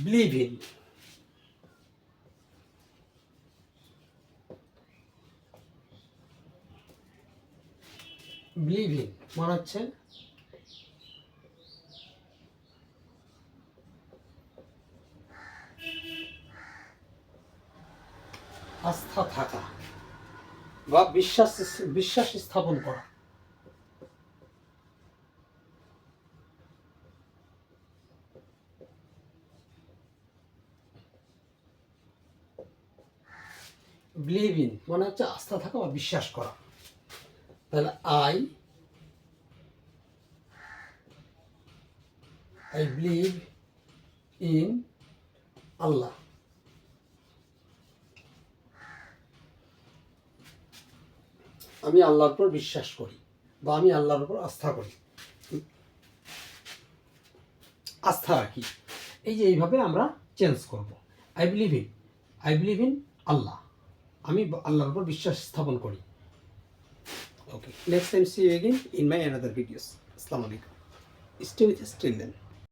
Believe in, believe in মানে হচ্ছে আস্থা থাকা বা বিশ্বাস স্থাপন করা। বিলিভ ইন মানে হচ্ছে আস্থা থাকা বা বিশ্বাস করা। তাহলে আই বিলিভ ইন আল্লাহ, আমি আল্লাহর উপর বিশ্বাস করি বা আমি আল্লাহর উপর আস্থা করি, আস্থা রাখি। এই যে এইভাবে আমরা চেঞ্জ করব। আই বিলিভ ইন আল্লাহ, আমি আল্লাহর উপর বিশ্বাস স্থাপন করি। Okay, next time see you again in my another videos. আসসালামু আলাইকুম, stay with us till then.